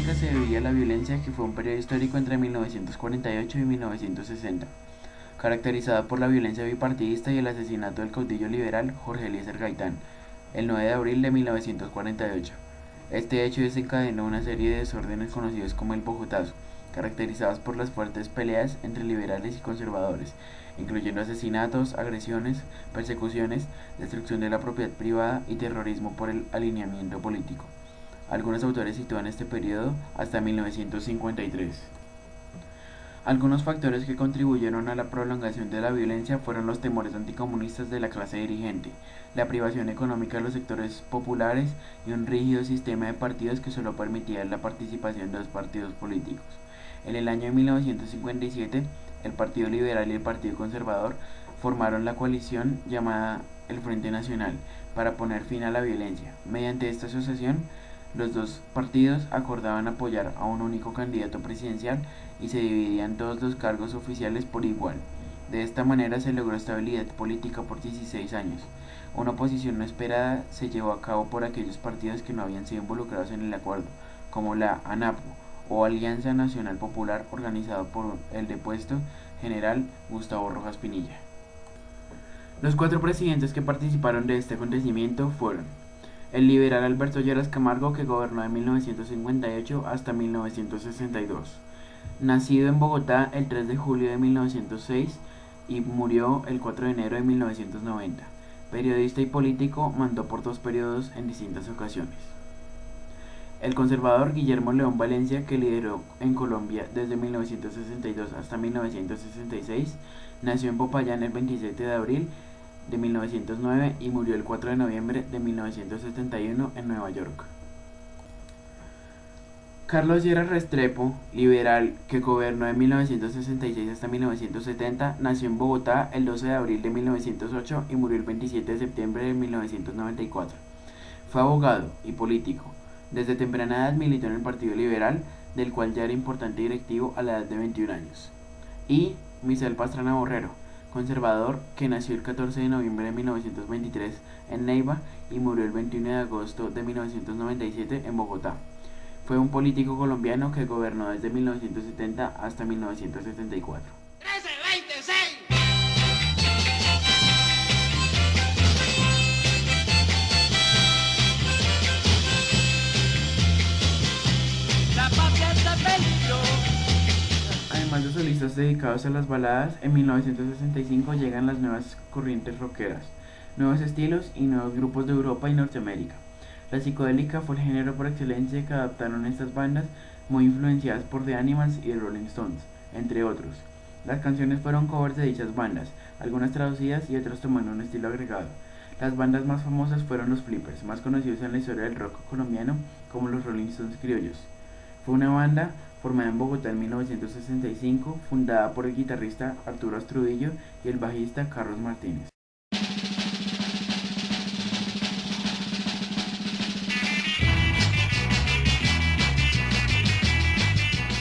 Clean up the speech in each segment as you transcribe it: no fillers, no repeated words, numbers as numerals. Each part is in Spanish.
política se debía a la violencia, que fue un periodo histórico entre 1948 y 1960, caracterizada por la violencia bipartidista y el asesinato del caudillo liberal Jorge Eliezer Gaitán, el 9 de abril de 1948. Este hecho desencadenó una serie de desórdenes conocidos como el Bogotazo, caracterizados por las fuertes peleas entre liberales y conservadores, incluyendo asesinatos, agresiones, persecuciones, destrucción de la propiedad privada y terrorismo por el alineamiento político. Algunos autores sitúan este periodo hasta 1953. Algunos factores que contribuyeron a la prolongación de la violencia fueron los temores anticomunistas de la clase dirigente, la privación económica de los sectores populares y un rígido sistema de partidos que solo permitía la participación de dos partidos políticos. En el año 1957, el Partido Liberal y el Partido Conservador formaron la coalición llamada el Frente Nacional para poner fin a la violencia. Mediante esta asociación, los dos partidos acordaban apoyar a un único candidato presidencial y se dividían todos los cargos oficiales por igual. De esta manera se logró estabilidad política por 16 años. Una oposición no esperada se llevó a cabo por aquellos partidos que no habían sido involucrados en el acuerdo, como la ANAPO, o Alianza Nacional Popular, organizado por el depuesto general Gustavo Rojas Pinilla. Los 4 presidentes que participaron de este acontecimiento fueron el liberal Alberto Lleras Camargo, que gobernó de 1958 hasta 1962, nacido en Bogotá el 3 de julio de 1906 y murió el 4 de enero de 1990. Periodista y político, mandó por 2 periodos en distintas ocasiones. El conservador Guillermo León Valencia, que lideró en Colombia desde 1962 hasta 1966, nació en Popayán el 27 de abril de 1909 y murió el 4 de noviembre de 1971 en Nueva York. Carlos Lleras Restrepo, liberal, que gobernó de 1966 hasta 1970, nació en Bogotá el 12 de abril de 1908 y murió el 27 de septiembre de 1994. Fue abogado y político. Desde temprana edad militó en el Partido Liberal, del cual ya era importante directivo a la edad de 21 años. Y Misael Pastrana Borrero, conservador, que nació el 14 de noviembre de 1923 en Neiva y murió el 21 de agosto de 1997 en Bogotá. Fue un político colombiano que gobernó desde 1970 hasta 1974. 1326. La patria está en peligro. Además de solistas dedicados a las baladas, en 1965 llegan las nuevas corrientes rockeras, nuevos estilos y nuevos grupos de Europa y Norteamérica. La psicodélica fue el género por excelencia que adaptaron estas bandas, muy influenciadas por The Animals y The Rolling Stones, entre otros. Las canciones fueron covers de dichas bandas, algunas traducidas y otras tomando un estilo agregado. Las bandas más famosas fueron los Flippers, más conocidos en la historia del rock colombiano como los Rolling Stones criollos. Fue una banda formada en Bogotá en 1965, fundada por el guitarrista Arturo Astudillo y el bajista Carlos Martínez.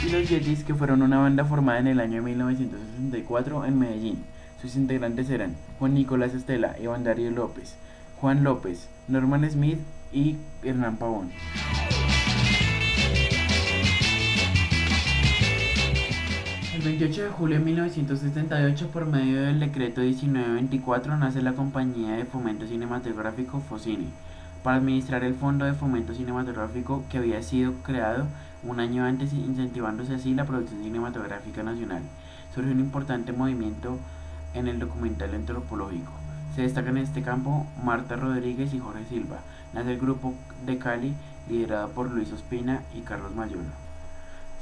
Y los Yetis, que fueron una banda formada en el año 1964 en Medellín. Sus integrantes eran Juan Nicolás Estela, Iván Darío López, Juan López, Norman Smith y Hernán Pavón. El 28 de julio de 1978, por medio del decreto 1924, nace la Compañía de Fomento Cinematográfico FOCINE, para administrar el Fondo de Fomento Cinematográfico que había sido creado un año antes, incentivándose así la producción cinematográfica nacional. Surge un importante movimiento en el documental antropológico. Se destacan en este campo Marta Rodríguez y Jorge Silva. Nace el grupo de Cali, liderado por Luis Ospina y Carlos Mayolo.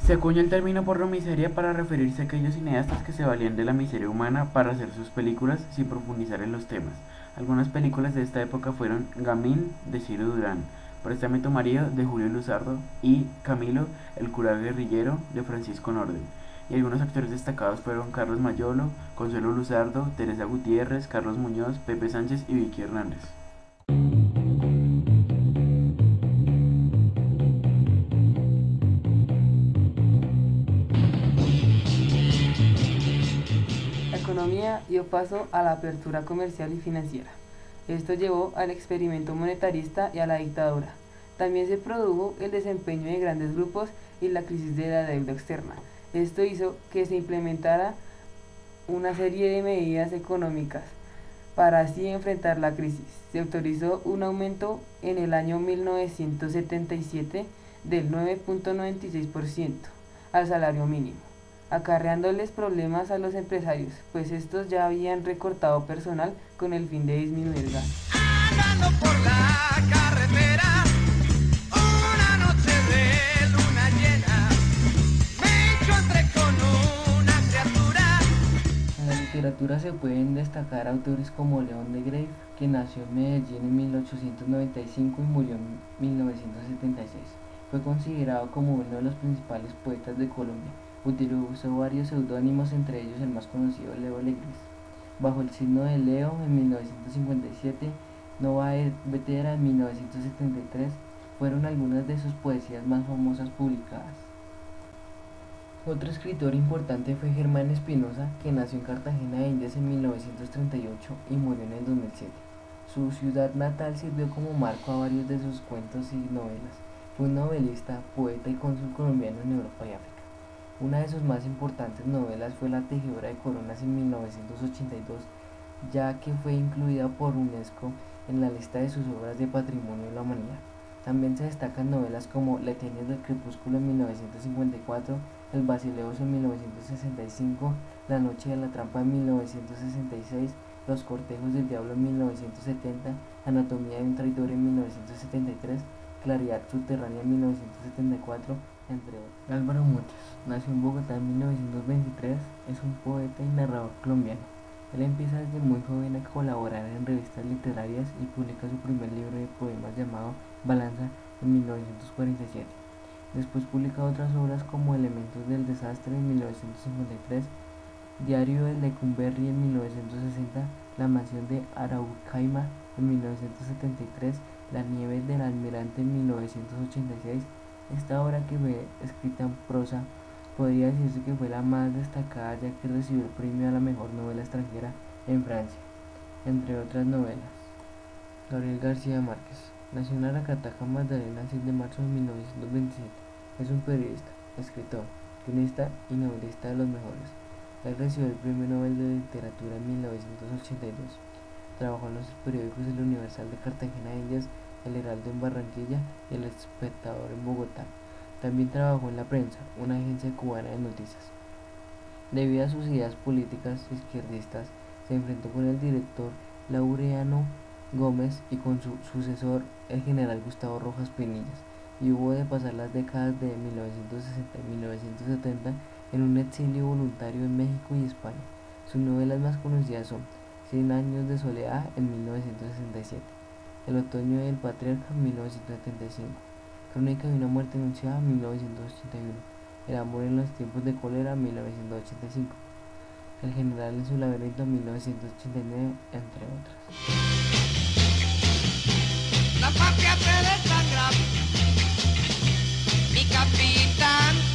Se acuña el término pornomiseria para referirse a aquellos cineastas que se valían de la miseria humana para hacer sus películas sin profundizar en los temas. Algunas películas de esta época fueron Gamín, de Ciro Durán, Préstame tu marido, de Julio Luzardo, y Camilo, el cura guerrillero, de Francisco Norden. Y algunos actores destacados fueron Carlos Mayolo, Consuelo Luzardo, Teresa Gutiérrez, Carlos Muñoz, Pepe Sánchez y Vicky Hernández. La economía dio paso a la apertura comercial y financiera. Esto llevó al experimento monetarista y a la dictadura. También se produjo el desempeño de grandes grupos y la crisis de la deuda externa. Esto hizo que se implementara una serie de medidas económicas para así enfrentar la crisis. Se autorizó un aumento en el año 1977 del 9.96% al salario mínimo, acarreándoles problemas a los empresarios, pues estos ya habían recortado personal con el fin de disminuir el gasto. Andando por la carretera, una noche de luna llena, me encontré con una criatura. En la literatura se pueden destacar autores como León de Greiff, que nació en Medellín en 1895 y murió en 1976. Fue considerado como uno de los principales poetas de Colombia. Utilizó varios seudónimos, entre ellos el más conocido, Leo Alegris. Bajo el signo de Leo en 1957, Nova Vetera en 1973 fueron algunas de sus poesías más famosas publicadas. Otro escritor importante fue Germán Espinosa, que nació en Cartagena de Indias en 1938 y murió en el 2007. Su ciudad natal sirvió como marco a varios de sus cuentos y novelas. Fue un novelista, poeta y cónsul colombiano en Europa y África. Una de sus más importantes novelas fue La tejedora de coronas en 1982, ya que fue incluida por UNESCO en la lista de sus obras de Patrimonio de la Humanidad. También se destacan novelas como Letenias del crepúsculo en 1954, El Basileus en 1965, La noche de la trampa en 1966, Los cortejos del diablo en 1970, Anatomía de un traidor en 1973, Claridad subterránea en 1974, entre otros. Álvaro Mutis nació en Bogotá en 1923, es un poeta y narrador colombiano. Él empieza desde muy joven a colaborar en revistas literarias y publica su primer libro de poemas llamado Balanza en 1947. Después publica otras obras como Elementos del desastre en 1953, Diario de Lecumberri en 1960, La mansión de Araucaima en 1973, Las nieves del almirante en 1986. Esta obra, que fue escrita en prosa, podría decirse que fue la más destacada, ya que recibió el premio a la mejor novela extranjera en Francia, entre otras novelas. Gabriel García Márquez nació en Aracataca, Magdalena, el 6 de marzo de 1927. Es un periodista, escritor, guionista y novelista de los mejores. Él recibió el Premio Nobel de Literatura en 1982. Trabajó en los periódicos El Universal de Cartagena de Indias, El Heraldo en Barranquilla y El Espectador en Bogotá. También trabajó en La Prensa, una agencia cubana de noticias. Debido a sus ideas políticas izquierdistas, se enfrentó con el director Laureano Gómez y con su sucesor, el general Gustavo Rojas Pinillas, y hubo de pasar las décadas de 1960 y 1970 en un exilio voluntario en México y España. Sus novelas más conocidas son 100 años de soledad en 1967, El otoño del patriarca en 1975, Crónica de una muerte anunciada en 1981, El amor en los tiempos de cólera en 1985, El general en su laberinto en 1989, entre otras. La patria te desangra, mi capitán.